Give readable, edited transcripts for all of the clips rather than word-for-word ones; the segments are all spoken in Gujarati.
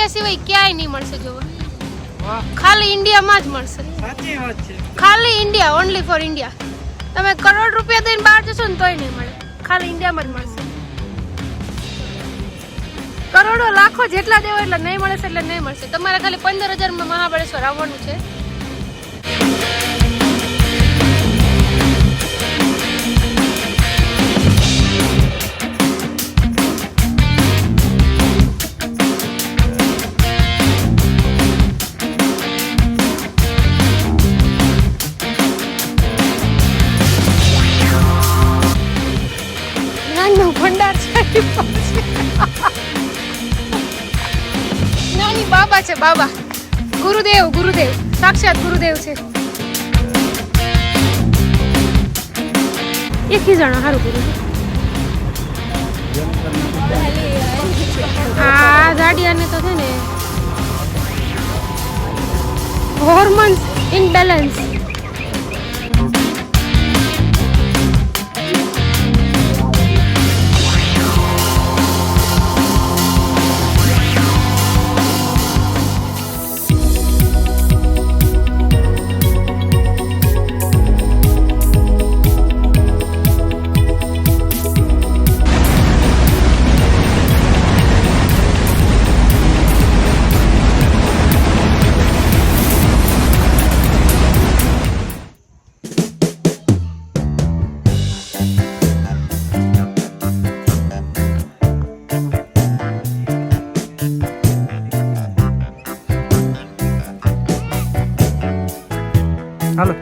અહીંયા સિવાય ક્યાંય નહીં મળશે જોવા. ખાલી ઇન્ડિયામાં જ મળશે. સાચી વાત છે. ખાલી ઇન્ડિયા, ઓનલી ફોર ઇન્ડિયા. તમે કરોડ રૂપિયા દઈને બહાર જશો ને તોય નહીં મળે. ખાલી ઇન્ડિયામાં જ મળશે. કરોડો લાખો જેટલા દેવો એટલે નહીં મળશે, એટલે નહીં મળશે. તમારે ખાલી 15,000 માં મહાબળેશ્વર આવવાનું છે. ભંડાર છે. નાની બાબા છે, બાબા ગુરુદેવ, ગુરુદેવ સાક્ષાત ગુરુદેવ છે. એક જણો સારું ગુરુદેવ. આ ગાડિયાને તો છે ને હોર્મોન્સ ઇનબેલેન્સ. હાલો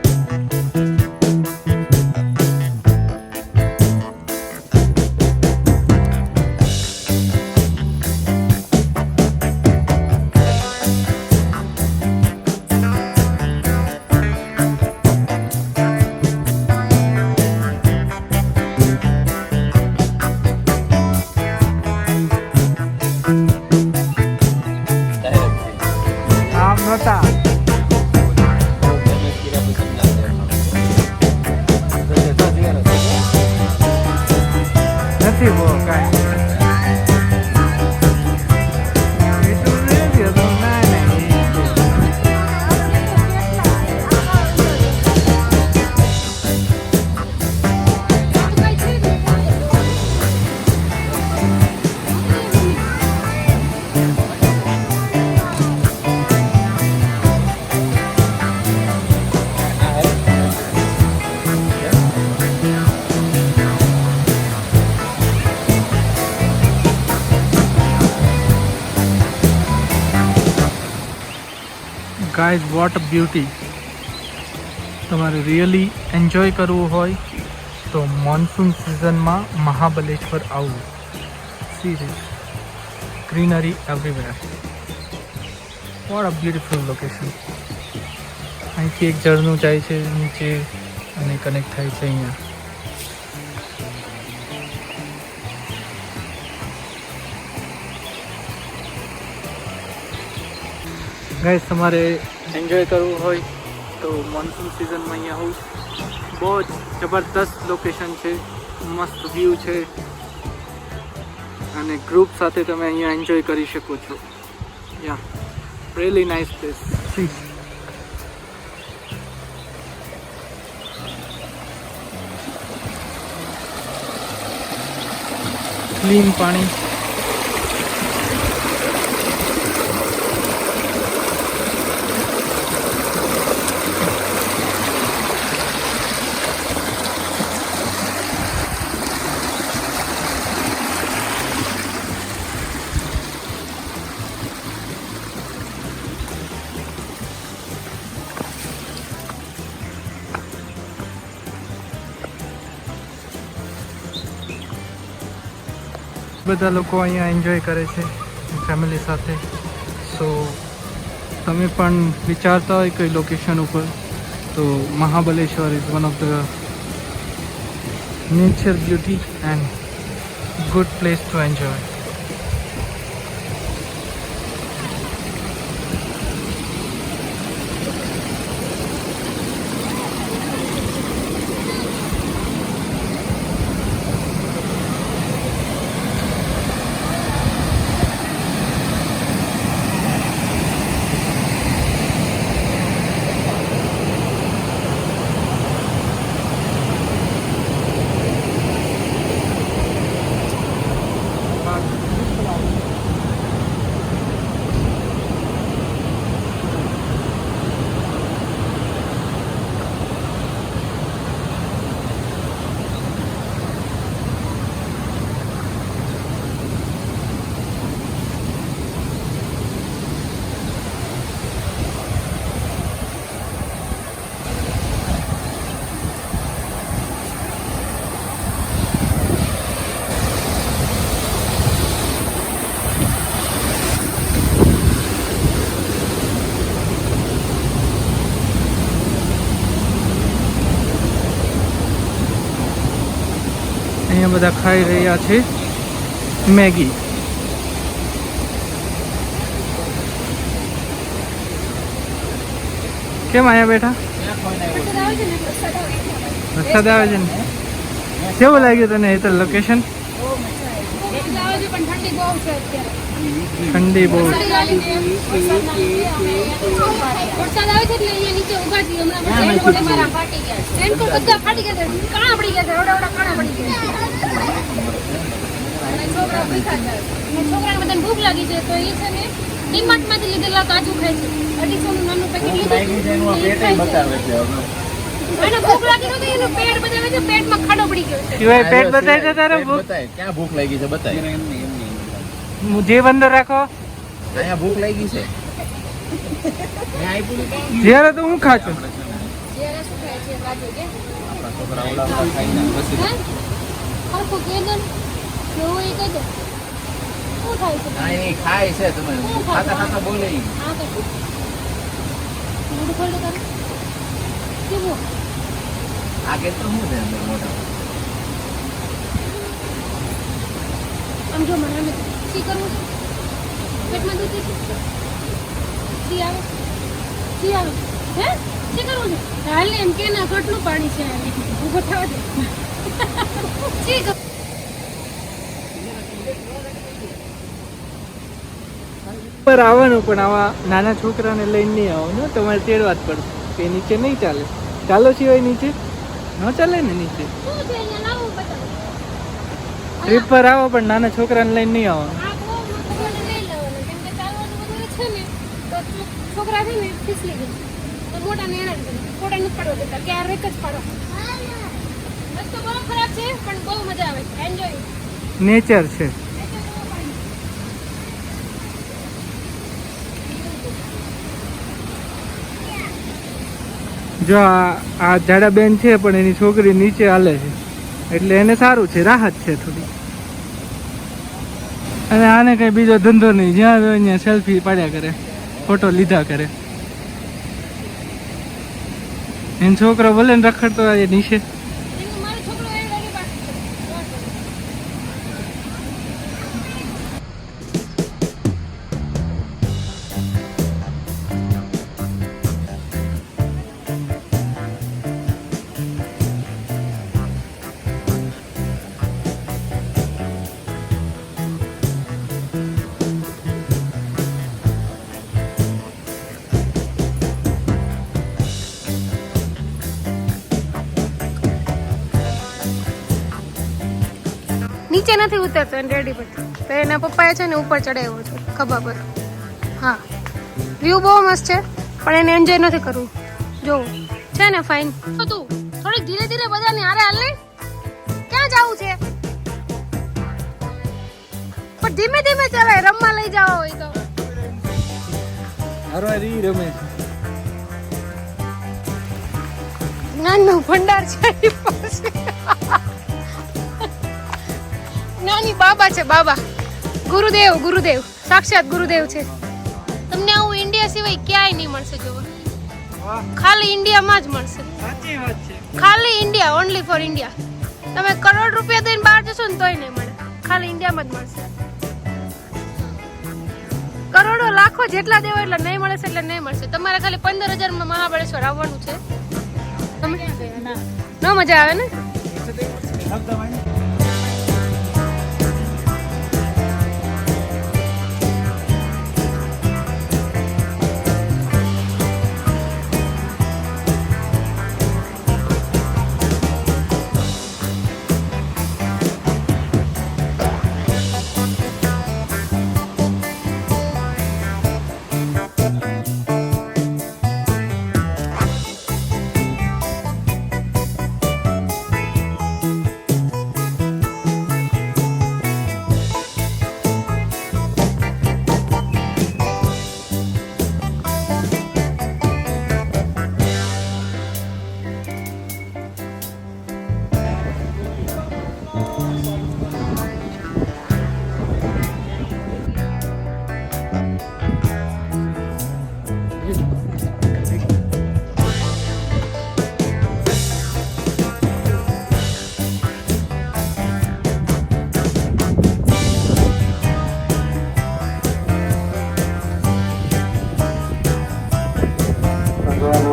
આમ નતા નથી બહુ કાંઈ એટલું નથી હતું. ના ગાઈઝ, વોટ અ બ્યુટી. તમારે રિયલી એન્જોય કરવું હોય તો મોન્સૂન સિઝનમાં મહાબલેશ્વર આવવું. Serious greenery everywhere. What a beautiful location. અહીંથી એક ઝરણું જાય છે નીચે અને કનેક્ટ થાય છે અહીંયા. ગાઈસ, તમારે એન્જોય કરવું હોય તો મોન્સૂન સિઝનમાં અહીંયા આવું. બહુ જ જબરદસ્ત લોકેશન છે, મસ્ત વ્યૂ છે અને ગ્રુપ સાથે તમે અહીંયા એન્જોય કરી શકો છો. Yeah really nice place. See clean પાણી. બધા લોકો અહીંયા એન્જોય કરે છે ફેમિલી સાથે. સો તમે પણ વિચારતા હોય કોઈ લોકેશન ઉપર તો Mahabaleshwar is one of the nature beauty and good place two enjoy. અહીંયા બધા ખાઈ રહ્યા છે મેગી. કેમ અહીંયા બેઠા? વરસાદ આવે છે ને? કેવું લાગ્યું તને એ તો લોકેશન? ઠંડી બહુ. વરસાદ આવે છે એટલે અહીંયા નીચે ઉભા છીએ હમણાં રેનકોટ બધા ફાટી ગયા છે, કાણા પડી ગયા છે, ઓડા કાણા પડી ગયા છે. અને છોકરાઓ ભૂખ્યા છે અને છોકરાને બધાને ભૂખ લાગી છે તો એ છે ને ડીમાર્ટ માંથી લીધેલા કાજુ ખાય છે. 250 નું નાનું પેકેટ લીધું એને ભૂખ લાગી તો એનું પેટ બતાવે છે, પેટમાં ખાડો પડી ગયો છે. સિવાય પેટ બતાય છે તારે? ક્યાં ભૂખ લાગી છે બતાય. જે બંદર રાખો. અહીંયા ભૂખ લાગી છે. જ્યારે તો હું ખાચું. જ્યારે શું ખાય છે કાજુ કે આપણા છોકરા ઓલા ખાઈને પછી હે હરખું કેદન કેવું એ કહેજો શું થાય છે? હા એ ખાય છે. તમે ખાતા ખાતા બોલે ઈ. હા તો મોઢું ખોલ કર કેવું આ કે તો શું છે અંદર મોઢા આમ જો મને આમ સી કરવું છે પેટમાં દુખે છે સી આવે હે સી કરવું છે હાલ એમ કે ના કેટલું પાણી છે ઊભો થવા દે સી કર પર આવવાનું પણ આવા નાના છોકરાને લઈને નહીં આવવાનું, તમારે તેડવા જ પડશે. કે નીચે નહીં ચાલે. ચાલો સિવાય નીચે ન ચાલે ને નીચે. શું છે અહીંયા લાવું બતાવો ટ્રીપ પર આવો પણ નાના છોકરાને લઈને નહીં આવવાનું. આ બહુ મોટું લઈ લેવાનું કેમ કે ચાલવાનું બધું છે ને તો છોકરા છે ને ફીસલી ગઈ તો મોટા ને એના જ થોડા નથી પાડવા દેતા ક્યારેક જ પાડો. રસ્તો બહુ ખરાબ છે પણ બહુ મજા આવે છે. એન્જોય નેચર છે. જો આ જાડા બેન છે પણ એની છોકરી નીચે હાલે છે એટલે એને સારું છે, રાહત છે થોડી. અને આને કઈ બીજો ધંધો નહીં, જ્યાં હોય ત્યાં સેલ્ફી પાડ્યા કરે, ફોટો લીધા કરે. એનો છોકરો ભલે ને રખડતો હોય નીચે. મારો છોકરો એ રેડી પાસ છે. નીચે નથી ઉતરતો એને રેડી પર તો એના પપ્પાએ છે ને ઉપર ચડાવ્યો છે ખભા પર. હા વ્યૂ બહુ મસ્ત છે પણ એને એન્જોય નથી કરવું. જો છે ને ફાઇન તો તું થોડીક ધીરે ધીરે બધાને હારે હાલ ને. ક્યાં જાવું છે પણ ધીમે ધીમે ચલાય, રમવા લઈ જાવ હોય તો. હારવાર ઈ રમે છે. જ્ઞાનનો ભંડાર છે એની પાસે. નાની બાબા છે, બાબા ગુરુદેવ સાક્ષાત ગુરુદેવ છે. તમને આવું ઇન્ડિયા સિવાય ક્યાંય નહીં મળશે જોવા, ખાલી ઇન્ડિયામાં જ મળશે. સાચી વાત છે. ખાલી ઇન્ડિયા, ઓનલી ફોર ઇન્ડિયા. તમે કરોડ રૂપિયા દઈને બહાર જશો ને તોય નહીં મળે, ખાલી ઇન્ડિયામાં જ મળશે. કરોડો લાખો જેટલા દેવો એટલે નહીં મળે એટલે નહીં મળશે. તમારે ખાલી 15,000 માં મહાબળેશ્વર આવવાનું છે. તમે ન મજા આવે ને?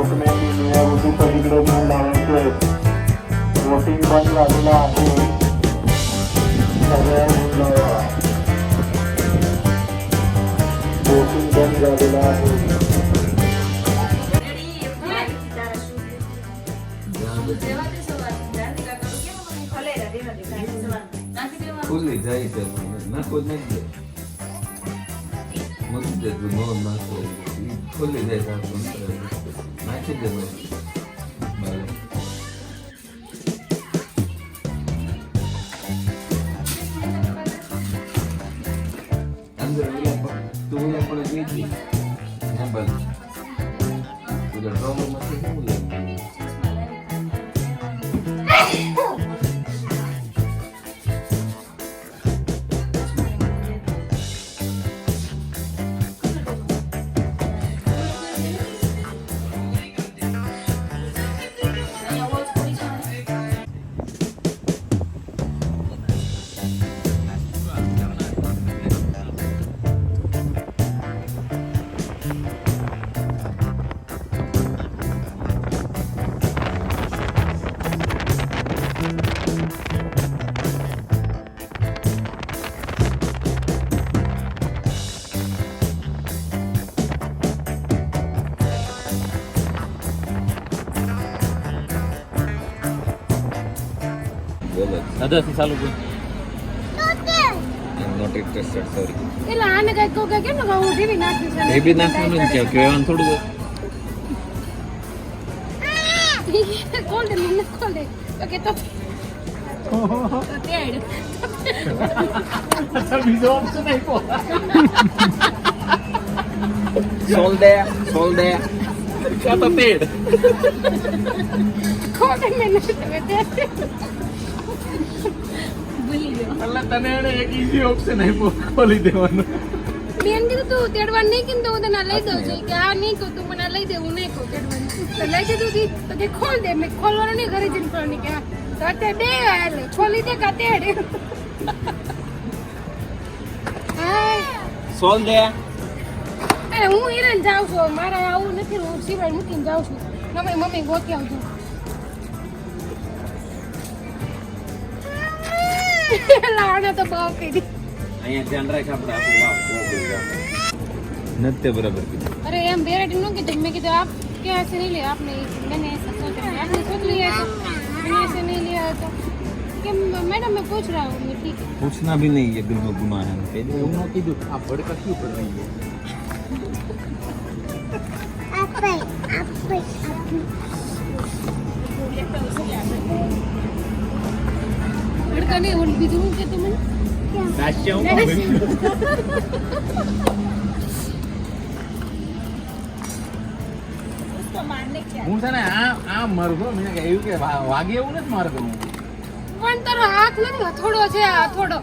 डॉक्युमेंट पलीकडे घेऊन लावायचे वोटिंग पण झालेलं आहे सगळ्या वोटिंग पण झालेलं आहे ખુલ્લી જાય છે નાખો જ નથી મૂકી દેતું નો નાખો ખુલ્લી જાય નાખી દેવું અંદર તું પણ ગઈ નંબર ઉધર ડ્રોમમાંથી શું લે દાદાથી ચાલુ કર નોટ ઇન્ટરેસ્ટેડ સોરી એટલે આને કઈ કહું કે કેમ હું ટીવી નાખી છે એ બી નાખવાનું ને કે કહેવાનું થોડું ખોલ દે મને ખોલ દે તો કે તો તેડ બીજો ઓપ્શન આપ્યો સોલ દે ક્યાં તો તેડ ખોલ દે મને તો તે ભૂલી ગયો એટલે તને એને એક ઈઝી ઓપ્શન આપ્યો ખોલી દેવાનું બેન કીધું તું તેડવા નહીં કીધું હું તને લઈ દઉં છું કે આ નહીં કહું તું મને લઈ દે હું નહીં કહું તેડવાનું તો લઈ દીધું તી તો કે ખોલ દે મેં ખોલવાનું નહીં ઘરે જઈને ખોલવાની કે તો તે દે એટલે છોલી દે કા તેડ સોલ દે અરે હું હિરન જાઉં છું મારે આવું નથી હું સિવાય મૂકીને જાઉં છું મમ્મી ગોતી આવજો લાવને તો બહુ કીધી અહીંયા ધ્યાન રાખ આપણે આપણું વાવ બહુ ગયું નથી બરાબર કીધું अरे हम वेराइटी नो की मैं कहते आप क्या ऐसे नहीं लिया आपने मैंने ऐसा सोचा आपने सोच लिया है तो मैंने ऐसे नहीं लिया है तो कि मैडम मैं पूछ रहा हूँ मैं ठीक है पूछना भी नहीं है दिल में गुनाह है એવું ન કીધું આ ભડકા ક્यों પડ રહી है लड़का नहीं और भी दूँ के तुम्हें સાચું હું છે ને આ મરઘો મેં કહ્યું કે વાગે એવું નથી મારતો હું પણ તારો હાથ નથી હથોડો છે આ હથોડો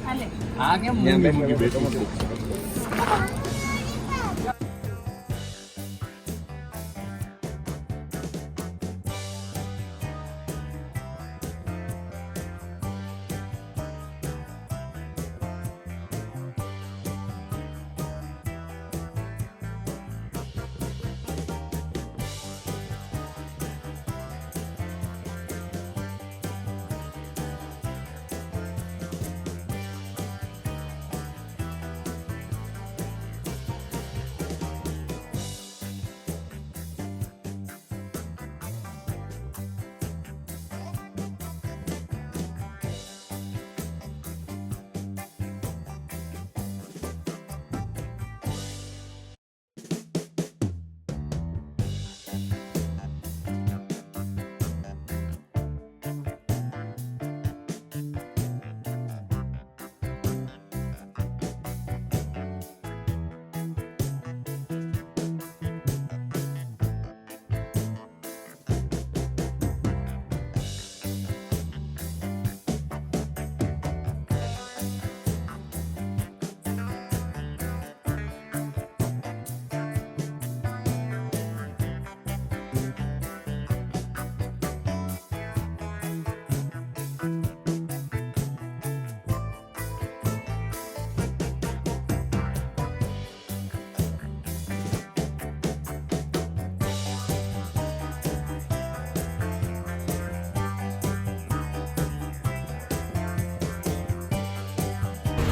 હાલે આ કેમ મૂંગી મૂંગી બેઠો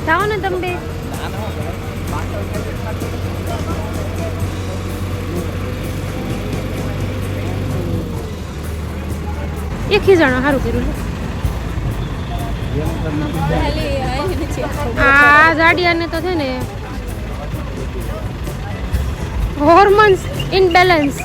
જાઓ ને તમે બે. એક જણા સારું કર્યું આ જાડિયાને તો છે ને હોર્મોન્સ ઇનબેલેન્સ